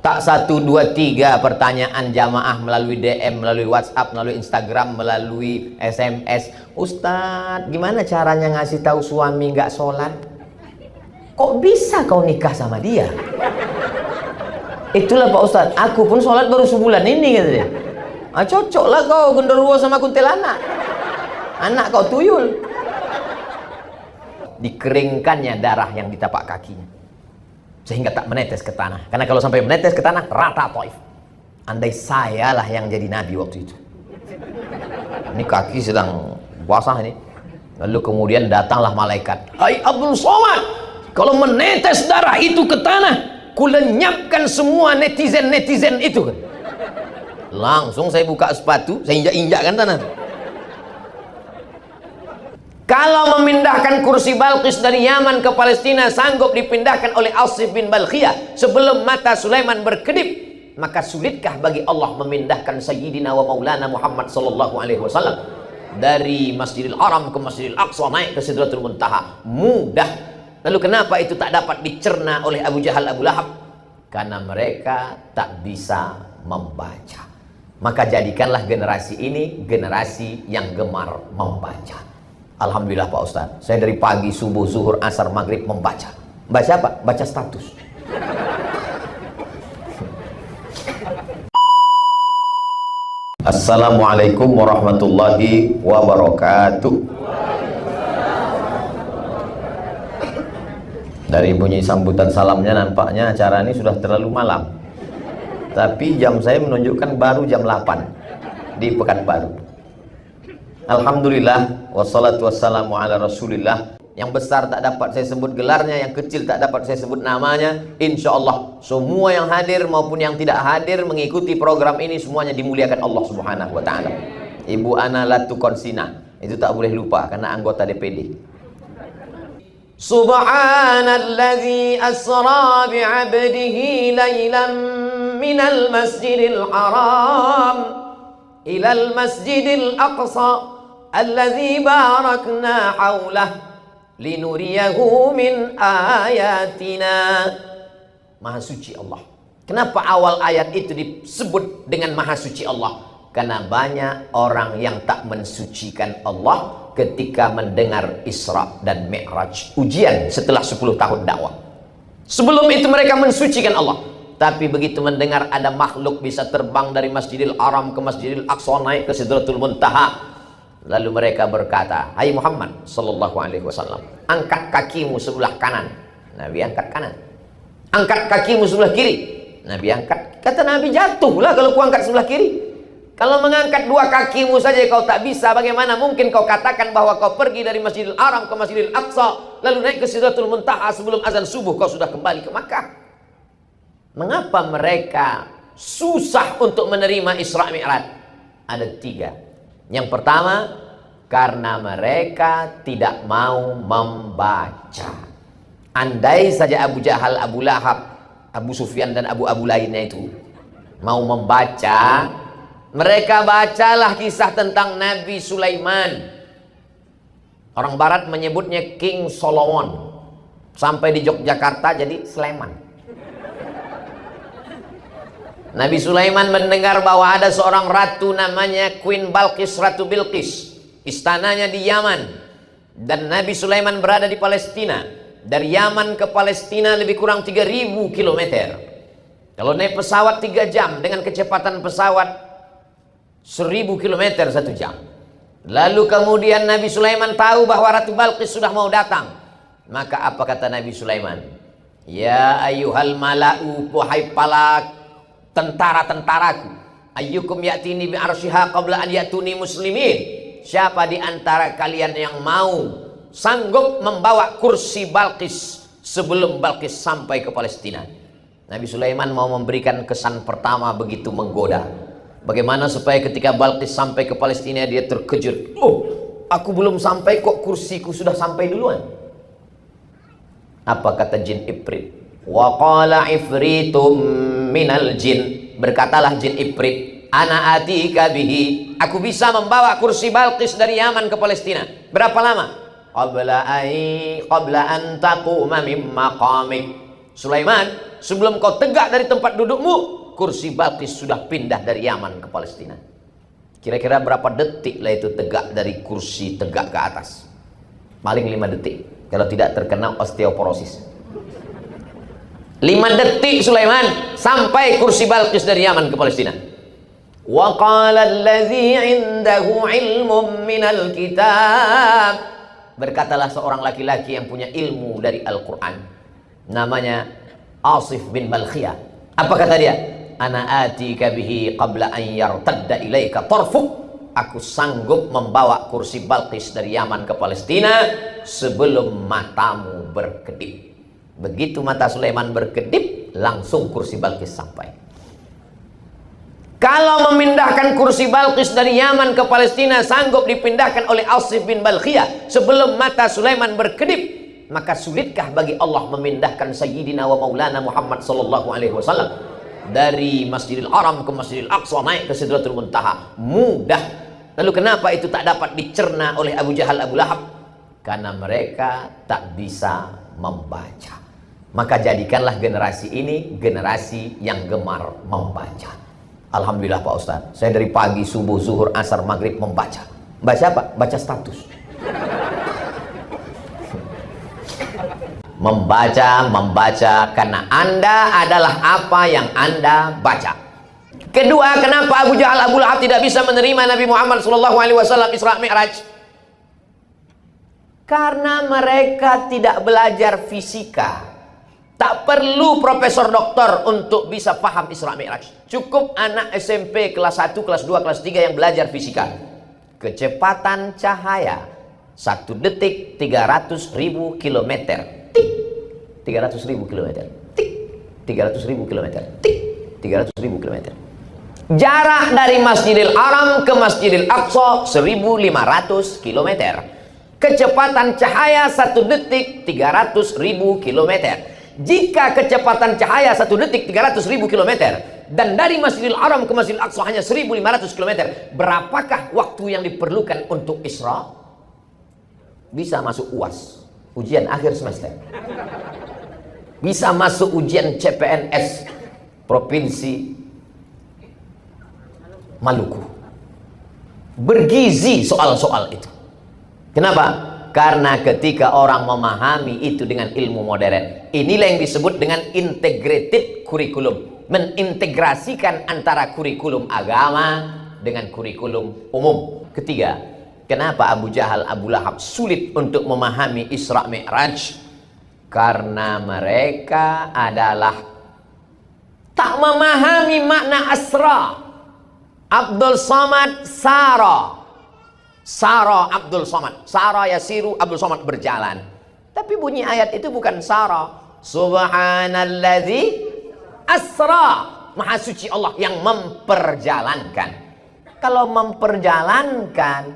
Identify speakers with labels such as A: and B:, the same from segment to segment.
A: Tak 1, 2, 3 pertanyaan jamaah melalui DM, melalui WhatsApp, melalui Instagram, melalui SMS. Ustadz, gimana caranya ngasih tahu suami nggak sholat? Kok bisa kau nikah sama dia? Itulah Pak Ustadz, aku pun sholat baru sebulan ini katanya. Ah, cocok lah kau genderuwo sama kuntilanak. Anak kau tuyul. Dikeringkannya darah yang di tapak kakinya, sehingga tak menetes ke tanah. Karena kalau sampai menetes ke tanah, rata Taif. Andai saya lah yang jadi nabi waktu itu. Ini kaki sedang basah ini. Lalu kemudian datanglah malaikat. Hai Abdul Somad, kalau menetes darah itu ke tanah, kulenyapkan semua netizen-netizen itu. Langsung saya buka sepatu, saya injak-injakkan tanah. Kalau memindahkan kursi Balqis dari Yaman ke Palestina sanggup dipindahkan oleh Asif bin Balkhiyah sebelum mata Sulaiman berkedip, maka sulitkah bagi Allah memindahkan Sayyidina wa Maulana Muhammad sallallahu alaihi wasallam dari Masjidil Haram ke Masjidil Aqsa naik ke Sidratul Muntaha? Mudah. Lalu kenapa itu tak dapat dicerna oleh Abu Jahal, Abu Lahab? Karena mereka tak bisa membaca. Maka jadikanlah generasi ini generasi yang gemar membaca. Alhamdulillah Pak Ustadz, saya dari pagi, subuh, zuhur, asar, maghrib membaca. Baca apa? Baca status. Assalamualaikum warahmatullahi wabarakatuh. Dari bunyi sambutan salamnya nampaknya acara ini sudah terlalu malam. Tapi jam saya menunjukkan baru jam 8 di Pekanbaru. Alhamdulillah, wassalatu wassalamu ala rasulillah. Yang besar tak dapat saya sebut gelarnya, yang kecil tak dapat saya sebut namanya. Insya Allah semua yang hadir maupun yang tidak hadir mengikuti program ini semuanya dimuliakan Allah subhanahu wa ta'ala. Ibu Ana Latu Konsina, itu tak boleh lupa karena anggota DPD. Subhanalladzi asra bi'abdihi laylan minal masjidil haram ilal masjidil aqsa alladzi barakna haulah linuriyahu min ayatina. Maha suci Allah. Kenapa awal ayat itu disebut dengan maha suci Allah? Karena banyak orang yang tak mensucikan Allah ketika mendengar Isra dan Mi'raj, ujian setelah 10 tahun dakwah. Sebelum itu mereka mensucikan Allah, tapi begitu mendengar ada makhluk bisa terbang dari Masjidil Haram ke Masjidil Aqsa naik ke Sidratul Muntaha, lalu mereka berkata, hai Muhammad sallallahu alaihi wasallam, angkat kakimu sebelah kanan. Nabi angkat kanan. Angkat kakimu sebelah kiri. Nabi angkat. Kata Nabi, jatuhlah kalau ku angkat sebelah kiri. Kalau mengangkat dua kakimu saja kau tak bisa, bagaimana mungkin kau katakan bahwa kau pergi dari Masjidil Haram ke Masjidil Aqsa lalu naik ke Sidratul Muntaha sebelum azan subuh kau sudah kembali ke Makkah? Mengapa mereka susah untuk menerima Isra Mi'raj? Ada 3. Yang pertama, karena mereka tidak mau membaca. Andai saja Abu Jahal, Abu Lahab, Abu Sufyan dan Abu lainnya itu mau membaca, mereka bacalah kisah tentang Nabi Sulaiman. Orang barat menyebutnya King Solomon. Sampai di Yogyakarta jadi Sleman. Nabi Sulaiman mendengar bahwa ada seorang ratu namanya Queen Balqis, Ratu Bilqis. Istananya di Yaman. Dan Nabi Sulaiman berada di Palestina. Dari Yaman ke Palestina lebih kurang 3000 km. Kalau naik pesawat 3 jam dengan kecepatan pesawat 1000 km 1 jam. Lalu kemudian Nabi Sulaiman tahu bahwa Ratu Balqis sudah mau datang. Maka apa kata Nabi Sulaiman? Ya ayyuhal mala'u, wahai para tentara-tentaraku, ayyukum ya'tini bi arsyiha qabla an ya'tuni muslimin. Siapa di antara kalian yang mau sanggup membawa kursi Balqis sebelum Balqis sampai ke Palestina? Nabi Sulaiman mau memberikan kesan pertama begitu menggoda. Bagaimana supaya ketika Balqis sampai ke Palestina dia terkejut. Oh, aku belum sampai kok kursiku sudah sampai duluan. Apa kata jin Ifrit? Wa qala ifritum minal jin. Berkatalah jin Ifrit, ana atika bihi. Aku bisa membawa kursi Balqis dari Yaman ke Palestina. Berapa lama? Qabla an taquma min maqamik. Sulaiman, sebelum kau tegak dari tempat dudukmu, kursi Balqis sudah pindah dari Yaman ke Palestina. Kira-kira berapa detik lah itu tegak dari kursi tegak ke atas? Paling 5 detik, kalau tidak terkena osteoporosis. 5 detik Sulaiman sampai kursi Balqis dari Yaman ke Palestina. Wa qala allazi 'indahu 'ilmun minal kitab, berkatalah seorang laki-laki yang punya ilmu dari Al-Quran, namanya Asif bin Balkhiyah. Apa kata dia? Ana atika bihi qabla an yartadda ilaika tarfuk, aku sanggup membawa kursi Balqis dari Yaman ke Palestina sebelum matamu berkedip. Begitu mata Sulaiman berkedip, langsung kursi Balqis sampai. Kalau memindahkan kursi Balqis dari Yaman ke Palestina sanggup dipindahkan oleh Asif bin Balkhiyah sebelum mata Sulaiman berkedip, maka sulitkah bagi Allah memindahkan Sayyidina wa Maulana Muhammad sallallahu alaihi wasallam dari Masjidil Haram ke Masjidil Aqsa, naik ke Sidratul Muntaha? Mudah. Lalu kenapa itu tak dapat dicerna oleh Abu Jahal, Abu Lahab? Karena mereka tak bisa membaca. Maka jadikanlah generasi ini generasi yang gemar membaca. Alhamdulillah Pak Ustadz, saya dari pagi, subuh, zuhur, asar, maghrib membaca. Baca apa? Baca status. Membaca karena Anda adalah apa yang Anda baca. Kedua, kenapa Abu Jahal, Abu Lahab tidak bisa menerima Nabi Muhammad SAW Isra Mi'raj? Karena mereka tidak belajar fisika. Tak perlu profesor doktor untuk bisa paham Isra Mi'raj. Cukup anak SMP kelas 1, kelas 2, kelas 3 yang belajar fisika. Kecepatan cahaya 1 detik 300.000 km. Tik. 300.000 km. Tik. 300.000 km. Tik. 300.000 km. Jarak dari Masjidil Haram ke Masjidil Aqsa 1.500 km. Kecepatan cahaya 1 detik 300.000 km. Jika kecepatan cahaya 1 detik 300.000 km dan dari Masjidil Haram ke Masjidil Aqsa hanya 1.500 km, berapakah waktu yang diperlukan untuk Isra? Bisa masuk UAS, ujian akhir semester. Bisa masuk ujian CPNS Provinsi Maluku. Bergizi soal-soal itu. Kenapa? Karena ketika orang memahami itu dengan ilmu modern, inilah yang disebut dengan integrated curriculum, mengintegrasikan antara kurikulum agama dengan kurikulum umum. Ketiga, kenapa Abu Jahal, Abu Lahab sulit untuk memahami Isra Mi'raj? Karena mereka adalah tak memahami makna Asra. Abdul Samad Sara, Sara Abdul Samad, Sara yasiru Abdul Samad berjalan. Tapi bunyi ayat itu bukan Sara. Subhanalladzi asra, maha suci Allah yang memperjalankan. Kalau memperjalankan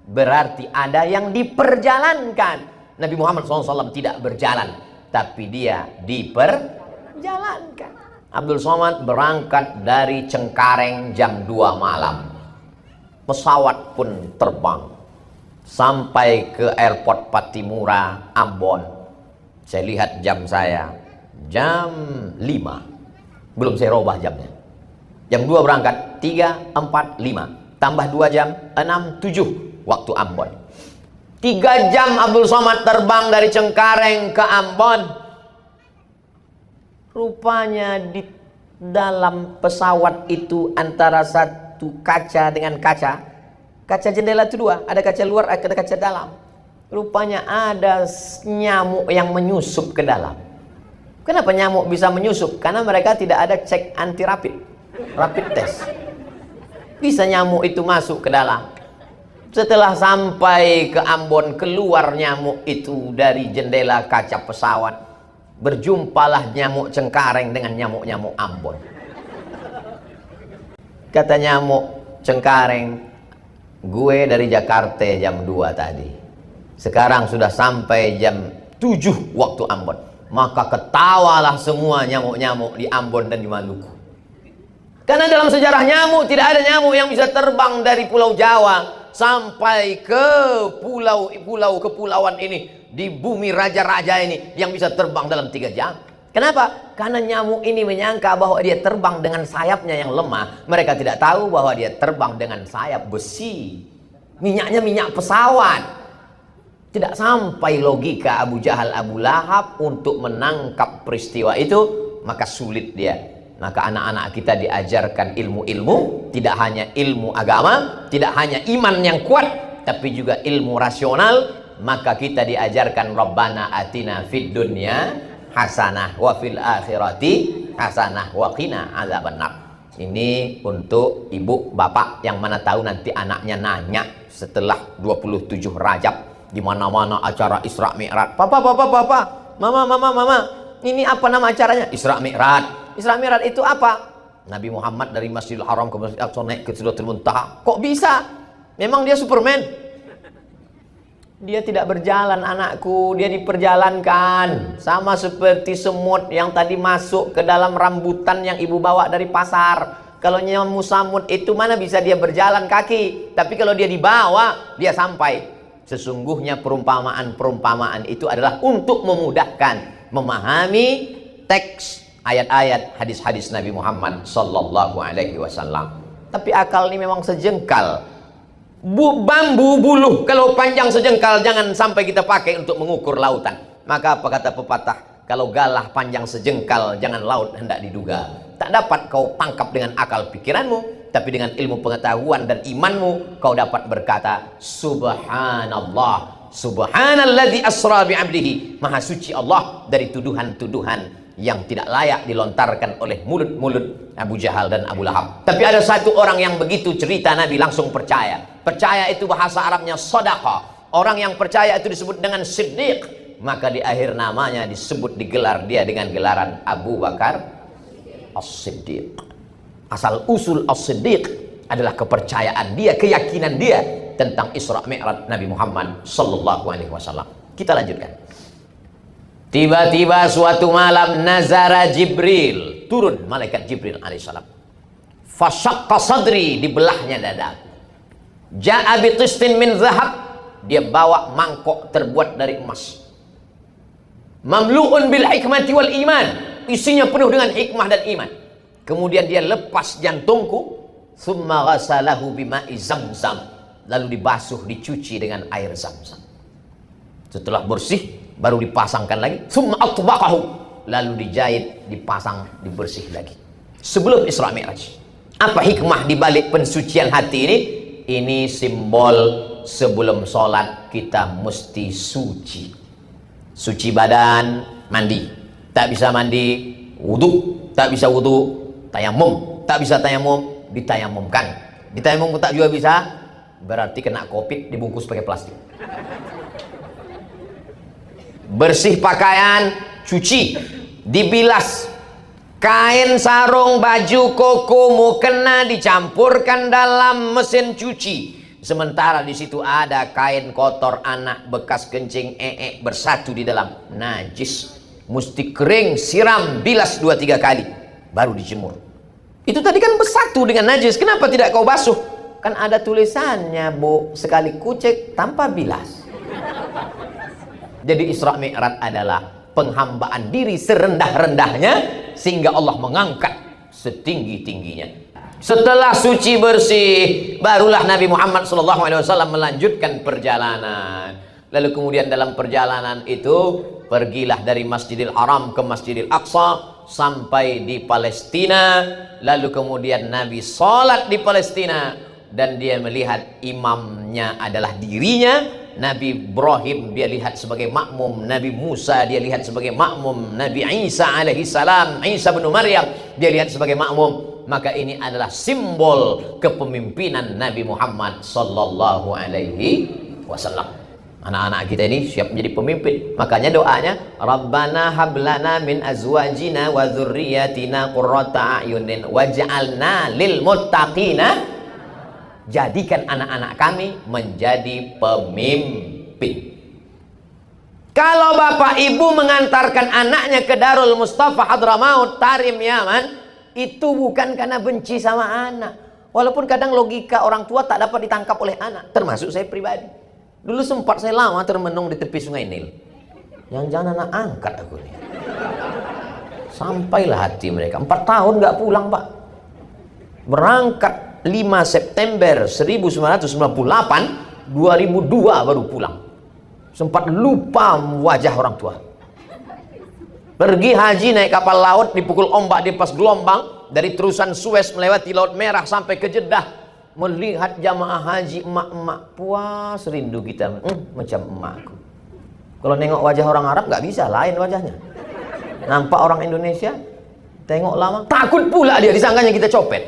A: berarti ada yang diperjalankan. Nabi Muhammad SAW tidak berjalan, tapi dia diperjalankan. Abdul Somad berangkat dari Cengkareng jam 2 malam. Pesawat pun terbang sampai ke airport Patimura, Ambon. Saya lihat jam saya, jam 5. Belum saya robah jamnya. Jam 2 berangkat, 3, 4, 5. Tambah 2 jam, 6, 7 waktu Ambon. 3 jam Abdul Somad terbang dari Cengkareng ke Ambon. Rupanya di dalam pesawat itu antara satu kaca dengan kaca jendela itu 2, ada kaca luar, ada kaca dalam. Rupanya ada nyamuk yang menyusup ke dalam. Kenapa nyamuk bisa menyusup? Karena mereka tidak ada cek anti rapid test. Bisa nyamuk itu masuk ke dalam. Setelah sampai ke Ambon, keluar nyamuk itu dari jendela kaca pesawat. Berjumpalah nyamuk Cengkareng dengan nyamuk-nyamuk Ambon. Kata nyamuk Cengkareng, gue dari Jakarta jam 2 tadi. Sekarang sudah sampai jam 7 waktu Ambon. Maka ketawalah semua nyamuk-nyamuk di Ambon dan di Maluku. Karena dalam sejarah nyamuk tidak ada nyamuk yang bisa terbang dari Pulau Jawa sampai ke kepulauan ini, di bumi raja-raja ini, yang bisa terbang dalam 3 jam. Kenapa? Karena nyamuk ini menyangka bahwa dia terbang dengan sayapnya yang lemah. Mereka tidak tahu bahwa dia terbang dengan sayap besi. Minyaknya minyak pesawat. Tidak sampai logika Abu Jahal, Abu Lahab untuk menangkap peristiwa itu, maka sulit dia. Maka anak-anak kita diajarkan ilmu-ilmu, tidak hanya ilmu agama, tidak hanya iman yang kuat, tapi juga ilmu rasional. Maka kita diajarkan Rabbana atina fid dunya hasanah wa fil akhirati hasanah wa qina adzabannar. Ini untuk ibu bapak yang mana tahu nanti anaknya nanya setelah 27 Rajab di mana-mana acara Isra Mi'raj. Papa, mama, ini apa nama acaranya? Isra Mi'raj. Isra Mi'raj itu apa? Nabi Muhammad dari Masjidil Haram ke Masjidil Aqsa naik ke Sidratul Muntaha. Kok bisa? Memang dia Superman? Dia tidak berjalan anakku, dia diperjalankan. Sama seperti semut yang tadi masuk ke dalam rambutan yang ibu bawa dari pasar. Kalau nyamuk samut itu mana bisa dia berjalan kaki. Tapi kalau dia dibawa, dia sampai. Sesungguhnya perumpamaan-perumpamaan itu adalah untuk memudahkan memahami teks ayat-ayat hadis-hadis Nabi Muhammad sallallahu alaihi wasallam. Tapi akal ini memang sejengkal. Bambu buluh kalau panjang sejengkal jangan sampai kita pakai untuk mengukur lautan. Maka apa kata pepatah? Kalau galah panjang sejengkal jangan laut hendak diduga. Tak dapat kau tangkap dengan akal pikiranmu, tapi dengan ilmu pengetahuan dan imanmu kau dapat berkata subhanallah, subhanalladzi asra bi'abdihi. Maha suci Allah dari tuduhan-tuduhan yang tidak layak dilontarkan oleh mulut-mulut Abu Jahal dan Abu Lahab. Tapi ada satu orang yang begitu cerita Nabi langsung percaya. Percaya itu bahasa Arabnya sadaqah. Orang yang percaya itu disebut dengan siddiq. Maka di akhir namanya disebut, digelar dia dengan gelaran Abu Bakar As-Siddiq. Asal usul As-Siddiq adalah kepercayaan dia, keyakinan dia tentang Isra Mi'raj Nabi Muhammad sallallahu alaihi wasallam. Kita lanjutkan. Tiba-tiba suatu malam nazara Jibril, turun malaikat Jibril alaihissalam. Fasyaqqa sadri, dibelahnya dadaku. Ja'a bitistin min zahab, dia bawa mangkok terbuat dari emas. Mamlu'un bil hikmati wal iman, isinya penuh dengan hikmah dan iman. Kemudian dia lepas jantungku, summa ghasalahu bima'i zamzam, lalu dibasuh, dicuci dengan air zamzam. Setelah bersih baru dipasangkan lagi, summa atbaqahu, lalu dijahit, dipasang, dibersih lagi. Sebelum Isra Mi'raj. Apa hikmah di balik pensucian hati ini? Ini simbol sebelum sholat kita mesti suci. Suci badan, mandi. Tak bisa mandi, wudu. Tak bisa wudu, tayamum. Tak bisa tayamum, ditayamumkan. Ditayamum tak juga bisa, berarti kena COVID, dibungkus pakai plastik. Bersih pakaian, cuci, dibilas. Kain sarung, baju koko, mukena dicampurkan dalam mesin cuci. Sementara di situ ada kain kotor anak, bekas kencing, bersatu di dalam, najis. Mesti kering, siram, bilas 2-3 kali, baru dijemur. Itu tadi kan bersatu dengan najis, kenapa tidak kau basuh? Kan ada tulisannya, Bu, sekali kucek tanpa bilas. Jadi Isra Mi'raj adalah penghambaan diri serendah-rendahnya sehingga Allah mengangkat setinggi-tingginya. Setelah suci bersih, barulah Nabi Muhammad SAW melanjutkan perjalanan. Lalu kemudian dalam perjalanan itu pergilah dari Masjidil Haram ke Masjidil Aqsa sampai di Palestina. Lalu kemudian Nabi sholat di Palestina dan dia melihat imamnya adalah dirinya. Nabi Ibrahim dia lihat sebagai makmum, Nabi Musa dia lihat sebagai makmum, Nabi Isa alaihi salam, Isa bin Maryam dia lihat sebagai makmum. Maka ini adalah simbol kepemimpinan Nabi Muhammad sallallahu alaihi wasallam. Anak-anak kita ini siap menjadi pemimpin. Makanya doanya, Rabbana hablana min azwajina wa dzurriyyatina qurrata a'yunin waj'alna lil muttaqina. Jadikan anak-anak kami menjadi pemimpin. Kalau bapak ibu mengantarkan anaknya ke Darul Mustafa Hadramaut Tarim Yaman, itu bukan karena benci sama anak. Walaupun kadang logika orang tua tak dapat ditangkap oleh anak, termasuk saya pribadi. Dulu sempat saya lama termenung di tepi sungai Nil. Jangan-jangan anak angkat aku nih. Sampailah hati mereka. 4 tahun nggak pulang, Pak. Berangkat 5 September 1998, 2002 baru pulang. Sempat lupa wajah orang tua. Pergi haji naik kapal laut, dipukul ombak di pas gelombang, dari terusan Suez melewati Laut Merah sampai ke Jeddah, melihat jamaah haji emak-emak, puas rindu kita, macam emakku. Kalau nengok wajah orang Arab nggak bisa, lain wajahnya. Nampak orang Indonesia, tengok lama, takut pula dia, disangkanya kita copet.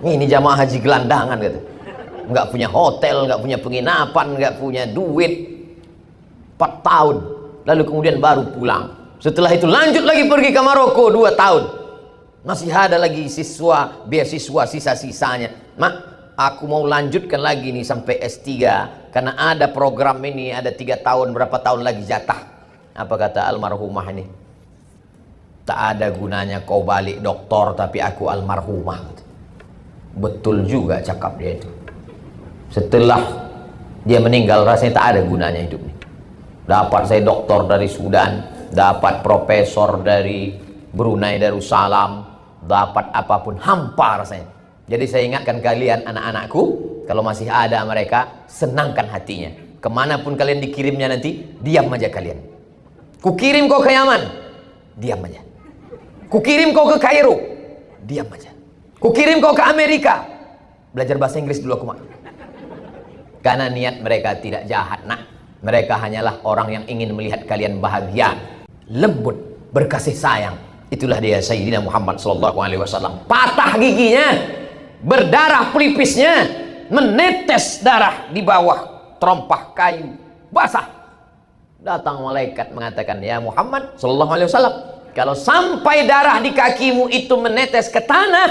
A: Ini jamaah haji gelandangan gitu, nggak punya hotel, nggak punya penginapan, nggak punya duit. 4 tahun, lalu kemudian baru pulang. Setelah itu lanjut lagi pergi ke Maroko 2 tahun. Masih ada lagi beasiswa sisa-sisanya. Mak, aku mau lanjutkan lagi nih sampai S3, karena ada program ini, ada 3 tahun, berapa tahun lagi jatah. Apa kata almarhumah ini? Tak ada gunanya kau balik doktor tapi aku almarhumah. Betul juga cakap dia itu. Setelah dia meninggal rasanya tak ada gunanya hidup ini. Dapat saya doktor dari Sudan, dapat profesor dari Brunei Darussalam, dapat apapun hampa rasanya. Jadi saya ingatkan kalian anak-anakku, kalau masih ada mereka, senangkan hatinya. Kemanapun kalian dikirimnya nanti, diam aja kalian. Kukirim kau ke Yaman, diam aja. Kukirim kau ke Kairo, diam aja. Kukirim kau ke Amerika, belajar bahasa Inggris dulu aku, Mak. Karena niat mereka tidak jahat, nak. Mereka hanyalah orang yang ingin melihat kalian bahagia, lembut, berkasih sayang. Itulah dia Sayyidina Muhammad SAW. Patah giginya, berdarah pelipisnya, menetes darah di bawah terompah kayu basah. Datang malaikat mengatakan, ya Muhammad SAW, kalau sampai darah di kakimu itu menetes ke tanah,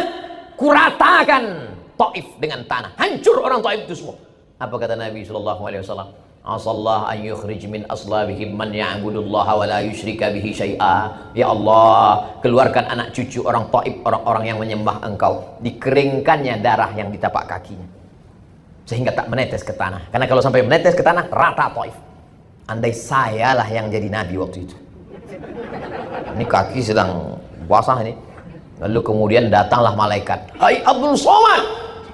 A: kuratakan Taif dengan tanah, hancur orang Taif itu semua. Apa kata Nabi SAW? Asallah an yukhrij min aslabihim man ya'budullaha wa la yusyrika bihi syai'a. Ya Allah, keluarkan anak cucu orang Taif, orang-orang yang menyembah Engkau, dikeringkannya darah yang di tapak kakinya sehingga tak menetes ke tanah. Karena kalau sampai menetes ke tanah, rata Taif. Andai sayalah yang jadi nabi waktu itu. Ini kaki sedang basah ini. Lalu kemudian datanglah malaikat. Hai Abdul Somad,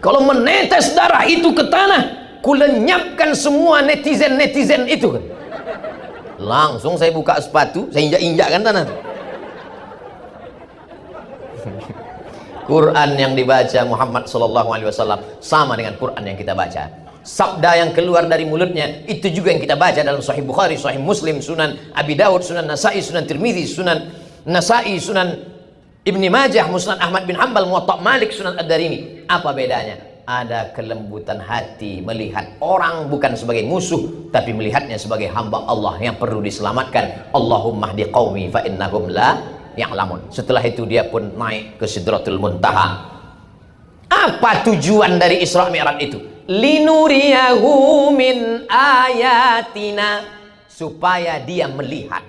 A: kalau menetes darah itu ke tanah, kulenyapkan semua netizen itu. Langsung saya buka sepatu, saya injak-injakkan tanah. Quran yang dibaca Muhammad SAW sama dengan Quran yang kita baca. Sabda yang keluar dari mulutnya itu juga yang kita baca dalam Sahih Bukhari, Sahih Muslim, Sunan Abi Dawud, Sunan Nasai, Sunan Tirmidzi, Sunan Nasai, Sunan Ibni Majah, Musnad Ahmad bin Hanbal, Muwatta Malik, Sunan Ad-Darimi. Apa bedanya? Ada kelembutan hati melihat orang bukan sebagai musuh, tapi melihatnya sebagai hamba Allah yang perlu diselamatkan. Allahumma hdi qaumi fa innahum la ya'lamun. Setelah itu dia pun naik ke Sidratul Muntaha. Apa tujuan dari Isra Mi'raj itu? Linuriyahu min ayatina, supaya dia melihat.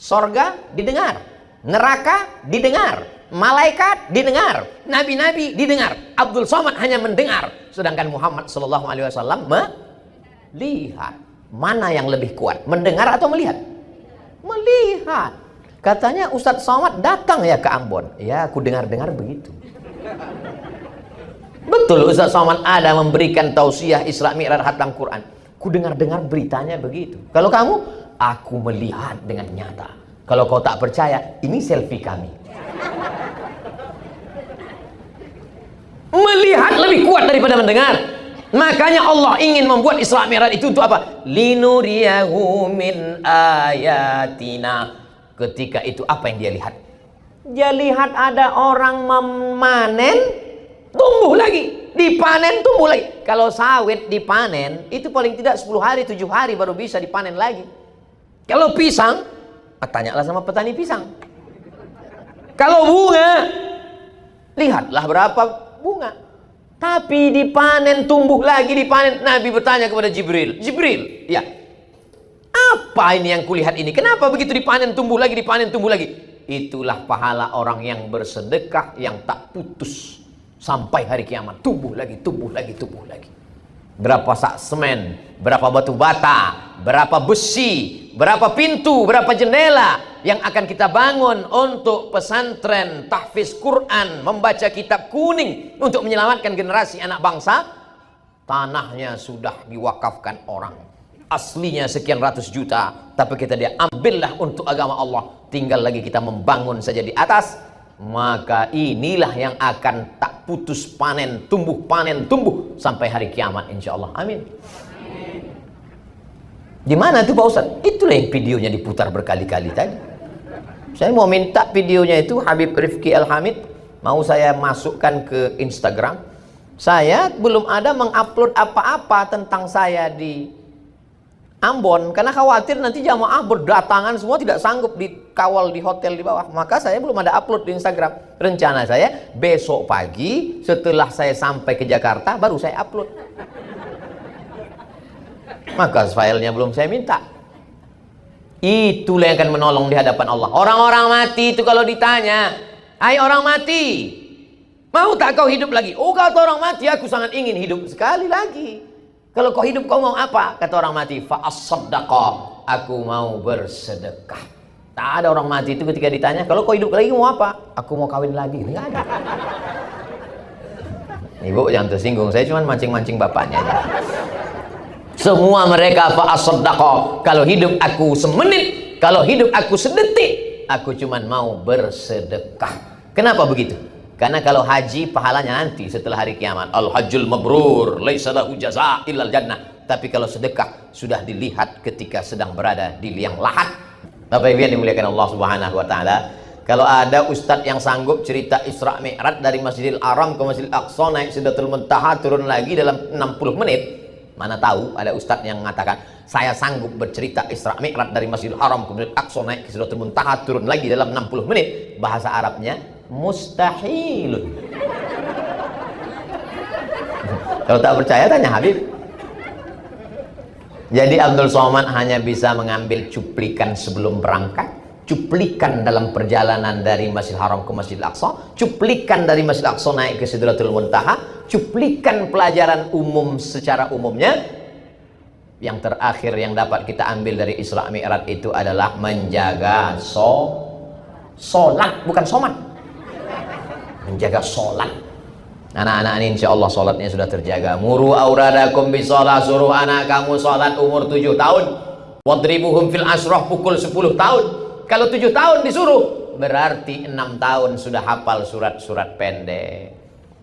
A: Sorga didengar, neraka didengar, malaikat didengar, nabi-nabi didengar. Abdul Somad hanya mendengar, sedangkan Muhammad SAW melihat. Mana yang lebih kuat, mendengar atau melihat? Melihat. Katanya Ustadz Somad datang ya ke Ambon. Ya, aku dengar-dengar begitu. Betul, Ustadz Somad ada memberikan tausiah Isra Mi'raj khatam Quran. Ku dengar-dengar beritanya begitu. Kalau kamu, aku melihat dengan nyata. Kalau kau tak percaya, ini selfie kami. Melihat lebih kuat daripada mendengar. Makanya Allah ingin membuat Isra Mi'raj itu untuk apa? Linuriyahu min ayatina. Ketika itu apa yang dia lihat? Dia lihat ada orang memanen, tumbuh lagi, dipanen, tumbuh lagi. Kalau sawit dipanen, itu paling tidak 10 hari, 7 hari baru bisa dipanen lagi. Kalau pisang, tanyalah sama petani pisang. Kalau bunga, lihatlah berapa bunga. Tapi dipanen, tumbuh lagi, dipanen. Nabi bertanya kepada Jibril, Jibril, ya, apa ini yang kulihat ini? Kenapa begitu dipanen, tumbuh lagi, dipanen, tumbuh lagi? Itulah pahala orang yang bersedekah yang tak putus sampai hari kiamat. Tumbuh lagi, tumbuh lagi, tumbuh lagi. berapa sak semen, berapa batu bata, berapa besi, berapa pintu, berapa jendela yang akan kita bangun untuk pesantren tahfiz Quran, membaca kitab kuning untuk menyelamatkan generasi anak bangsa. Tanahnya sudah diwakafkan orang, aslinya sekian ratus juta, tapi kita dia ambillah untuk agama Allah, tinggal lagi kita membangun saja di atas. Maka inilah yang akan tak putus panen tumbuh sampai hari kiamat insyaallah. Amin. Di mana tuh Pak Ustadz? Itulah yang videonya diputar berkali-kali tadi. Saya mau minta videonya itu, Habib Rifki Al-Hamid, mau saya masukkan ke Instagram. Saya belum ada mengupload apa-apa tentang saya di Ambon, karena khawatir nanti jamaah berdatangan semua tidak sanggup dikawal di hotel di bawah. Maka saya belum ada upload di Instagram. Rencana saya besok pagi setelah saya sampai ke Jakarta baru saya upload. Maka filenya belum saya minta. Itulah yang akan menolong di hadapan Allah. Orang-orang mati itu kalau ditanya, hai orang mati, mau tak kau hidup lagi? Oh, kata orang mati, aku sangat ingin hidup sekali lagi. Kalau kau hidup kau mau apa? Kata orang mati, fa'as-saddaqa, aku mau bersedekah. Tak ada orang mati itu ketika ditanya, kalau kau hidup lagi mau apa? Aku mau kawin lagi. Enggak ada. Ibu jangan tersinggung, saya cuma mancing-mancing bapaknya aja. Semua mereka fa'as-saddaqa, kalau hidup aku semenit, kalau hidup aku sedetik, aku cuma mau bersedekah. Kenapa begitu? Karena kalau haji pahalanya nanti setelah hari kiamat. Al-hajjul mabrur laisa lahu jazaa' illal jannah. Tapi kalau sedekah sudah dilihat ketika sedang berada di liang lahat. Bapak Ibu yang dimuliakan Allah Subhanahu wa taala, kalau ada ustadz yang sanggup cerita Isra Mi'raj dari Masjidil Haram ke Masjidil Aqsa naik Sidratul Muntaha turun lagi dalam 60 menit. Mana tahu ada ustadz yang mengatakan saya sanggup bercerita Isra Mi'raj dari Masjidil Haram ke Masjidil Aqsa naik ke Sidratul Muntaha turun lagi dalam 60 menit. Bahasa Arabnya mustahilun. Kalau tak percaya tanya Habib. Jadi Abdul Somad hanya bisa mengambil cuplikan sebelum berangkat, cuplikan dalam perjalanan dari Masjidil Haram ke Masjidil Aqsa, cuplikan dari Masjidil Aqsa naik ke Sidratul Muntaha, cuplikan pelajaran umum secara umumnya. Yang terakhir yang dapat kita ambil dari Isra Mi'raj itu adalah menjaga solat, bukan somat. Menjaga sholat. Anak-anak ini insya Allah sholatnya sudah terjaga. Muru auradakum bisolat, suruh anak kamu sholat umur 7 tahun. Wadribuhum fil asroh, pukul 10 tahun. Kalau 7 tahun disuruh, berarti 6 tahun sudah hafal surat-surat pendek.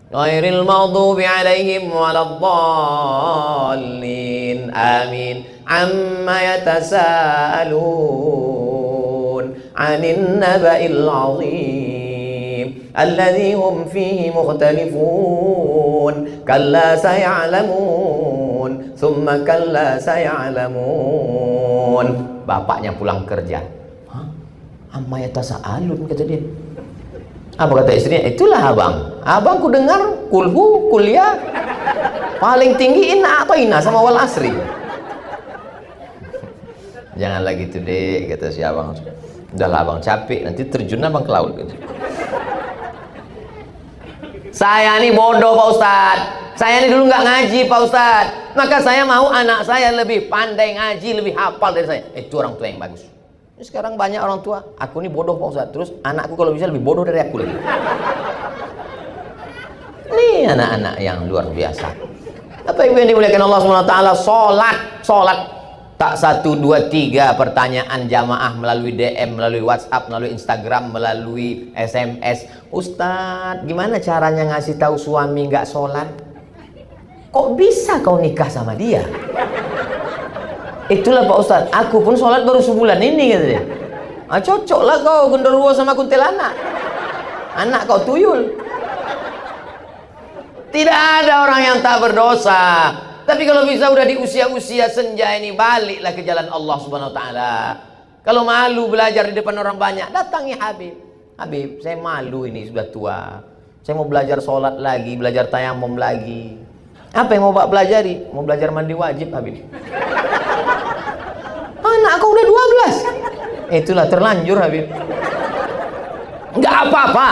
A: Ghairil maghdubi alaihim waladdallin. Amin. Amma yatasaalun 'anil naba'il 'azim alladzi hum fihi mukhtalifun kalla saya'lamun thumma kalla saya'lamun. Bapaknya pulang kerja, hah? Amma yatasaalun, kata dia. Apa kata istrinya? Itulah abangku dengar kulhu kuliah paling tinggi inna atau ina sama wal asri. Jangan lagi tuh dek, kata si abang. Udahlah abang capek, nanti terjun abang ke laut. Saya ini bodoh Pak Ustadz, saya ini dulu nggak ngaji Pak Ustadz, maka saya mau anak saya lebih pandai ngaji, lebih hafal dari saya. Itu orang tua yang bagus. Sekarang banyak orang tua, aku ini bodoh Pak Ustadz, terus anakku kalau bisa lebih bodoh dari aku lagi. Ini anak-anak yang luar biasa. Apa Ibu yang dimuliakan Allah SWT, sholat tak 1, 2, 3 pertanyaan jamaah melalui DM, melalui WhatsApp, melalui Instagram, melalui SMS. Ustadz, gimana caranya ngasih tahu suami nggak sholat? Kok bisa kau nikah sama dia? Itulah Pak Ustadz, aku pun sholat baru sebulan ini, katanya. Ah, cocoklah kau genderuwo sama kuntilanak. Anak kau tuyul. Tidak ada orang yang tak berdosa. Tapi kalau bisa udah di usia-usia senja ini, baliklah ke jalan Allah Subhanahu wa taala. Kalau malu belajar di depan orang banyak, datangi Habib. Habib, saya malu ini sudah tua. Saya mau belajar sholat lagi, belajar tayamum lagi. Apa yang mau Pak pelajari? Mau belajar mandi wajib, Habib. Anak aku udah 12. Itulah terlanjur, Habib. Enggak apa-apa.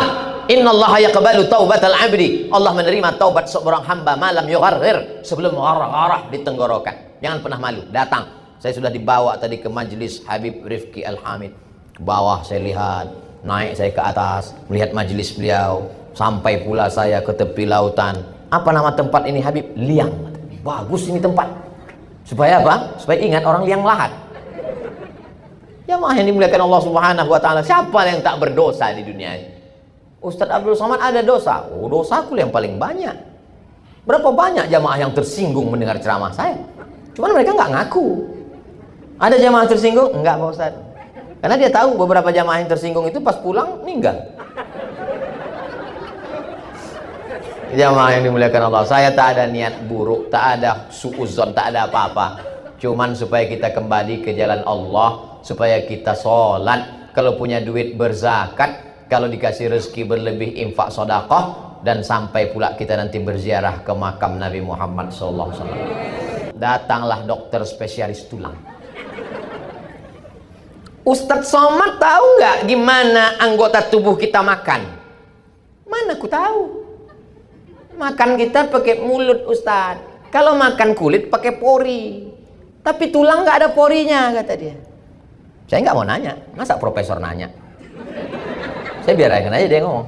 A: Innallaha yaqbalu taubatal abdi. Allah menerima taubat seorang hamba malam yugharghir, sebelum gharah di tenggorokan. Jangan pernah malu, datang. Saya sudah dibawa tadi ke majelis Habib Rifki Al-Hamid. Ke bawah saya lihat, naik saya ke atas, melihat majelis beliau. Sampai pula saya ke tepi lautan. Apa nama tempat ini Habib? Liang. Bagus ini tempat. Supaya apa? Supaya ingat orang liang lahat. Jamaah yang dimuliakan Allah Subhanahu wa taala, siapa yang tak berdosa di dunia ini? Ustadz Abdul Somad ada dosa. Oh, dosaku yang paling banyak. Berapa banyak jamaah yang tersinggung mendengar ceramah saya? Cuman mereka nggak ngaku. Ada jamaah tersinggung? Enggak, Pak Ustadz. Karena dia tahu beberapa jamaah yang tersinggung itu pas pulang meninggal. Jamaah yang dimuliakan Allah, saya tak ada niat buruk, tak ada suuzon, tak ada apa-apa. Cuman supaya kita kembali ke jalan Allah, supaya kita sholat, kalau punya duit berzakat, kalau dikasih rezeki berlebih infak sedekah, dan sampai pula kita nanti berziarah ke makam Nabi Muhammad SAW. Datanglah dokter spesialis tulang. Ustadz Somad tahu nggak gimana anggota tubuh kita makan? Mana aku tahu. Makan kita pakai mulut Ustadz. Kalau makan kulit pakai pori. Tapi tulang nggak ada porinya, kata dia. Saya nggak mau nanya. Masa profesor nanya? Saya biarkan aja dia ngomong.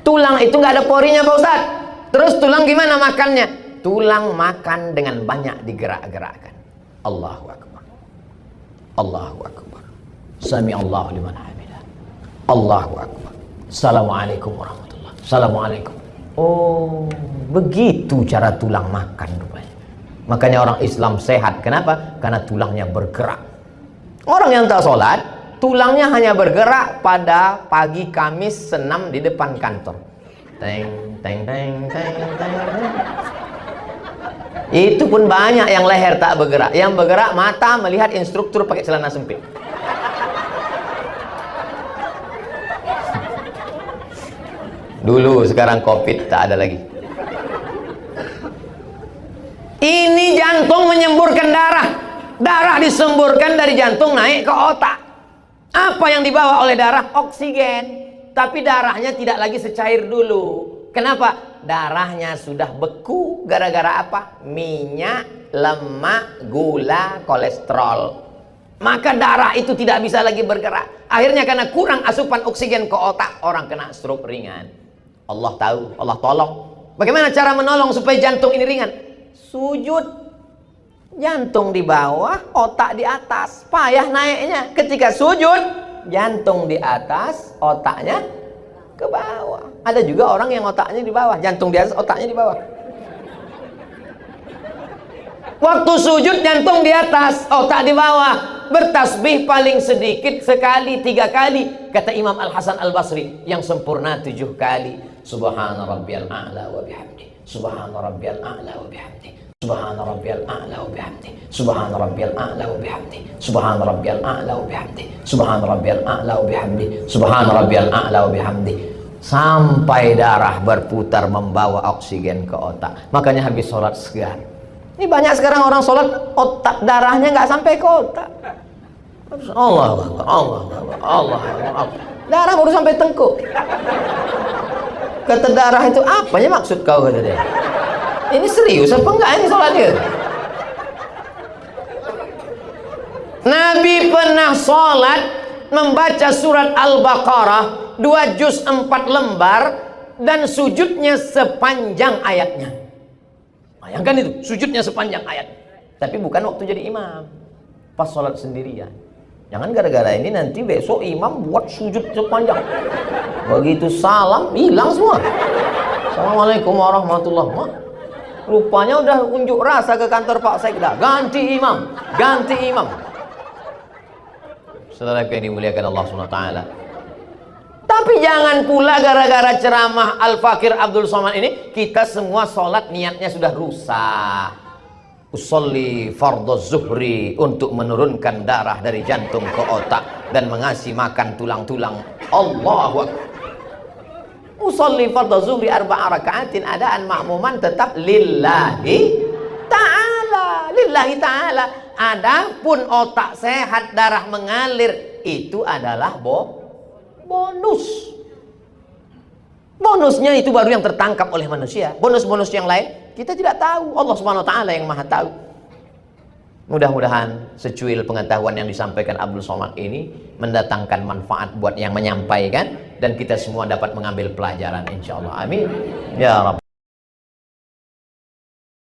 A: Tulang itu nggak ada porinya Pak Ustadz. Terus tulang gimana makannya? Tulang makan dengan banyak digerak-gerakkan. Allahu Akbar. Allahu Akbar. Sami Allahu liman hamidah. Allahu Akbar. Assalamualaikum warahmatullahi. Assalamualaikum. Oh, begitu cara tulang makan rupanya. Makanya orang Islam sehat. Kenapa? Karena tulangnya bergerak. Orang yang tak sholat, tulangnya hanya bergerak pada pagi Kamis senam di depan kantor. Teng, teng, teng, teng, teng. Itu pun banyak yang leher tak bergerak. Yang bergerak mata melihat instruktur pakai celana sempit. Dulu, sekarang COVID tak ada lagi. Ini jantung menyemburkan darah. Darah disemburkan dari jantung naik ke otak. Apa yang dibawa oleh darah? Oksigen. Tapi darahnya tidak lagi secair dulu. Kenapa? Darahnya sudah beku. Gara-gara apa? Minyak, lemak, gula, kolesterol. Maka darah itu tidak bisa lagi bergerak. Akhirnya karena kurang asupan oksigen ke otak, orang kena stroke ringan. Allah tahu, Allah tolong. Bagaimana cara menolong supaya jantung ini ringan? Sujud. Jantung di bawah, otak di atas. Payah naiknya. Ketika sujud, jantung di atas, otaknya ke bawah. Ada juga orang yang otaknya di bawah, jantung di atas, otaknya di bawah. Waktu sujud jantung di atas, otak di bawah. Bertasbih paling sedikit sekali, 3 kali. Kata Imam Al-Hasan Al-Basri, yang sempurna 7 kali. Subhana rabbiyal a'la wa bihamdi. Subhana rabbiyal a'la wa bihamdi. Subhana rabbiyal a'la wa bihamdi. Subhana rabbiyal a'la wa bihamdi. Subhana rabbiyal a'la wa bihamdi. Subhana rabbiyal a'la wa bihamdi. Subhana rabbiyal a'la wa bihamdi. Sampai darah berputar membawa oksigen ke otak. Makanya habis sholat segar. Ini banyak sekarang orang sholat otak darahnya nggak sampai ke otak. Allah, Allah, Allah, Allah. Darah baru sampai tengkuk. Kata darah itu apanya maksud kau, kata dia. Ini serius apa enggak ini sholatnya? Nabi pernah sholat membaca surat Al-Baqarah 2 juz 4 lembar dan sujudnya sepanjang ayatnya. Bayangkan itu, sujudnya sepanjang ayat. Tapi bukan waktu jadi imam, pas sholat sendirian. Jangan gara-gara ini nanti besok imam buat sujud sepanjang. Begitu salam hilang semua. Assalamualaikum warahmatullahi wabarakatuh. Rupanya udah unjuk rasa ke kantor Pak Sekda, ganti imam, ganti imam. Saudara yang dimuliakan Allah SWT. Tapi jangan pula gara-gara ceramah Al-Fakir Abdul Somad ini kita semua sholat niatnya sudah rusak. Usolli fardhu zuhri, untuk menurunkan darah dari jantung ke otak dan mengasih makan tulang-tulang. Allahu Akbar. Usolli fardhu zuhri 4 rakaatin adaan makmuman tetap lillahi ta'ala. Lillahi ta'ala. Adapun otak sehat, darah mengalir, itu adalah bonus. bonusnya itu baru yang tertangkap oleh manusia. Bonus-bonus yang lain kita tidak tahu. Allah Subhanahu wa taala yang Maha tahu. Mudah-mudahan secuil pengetahuan yang disampaikan Abdul Somad ini mendatangkan manfaat buat yang menyampaikan, dan kita semua dapat mengambil pelajaran insyaallah. Amin ya Rabb.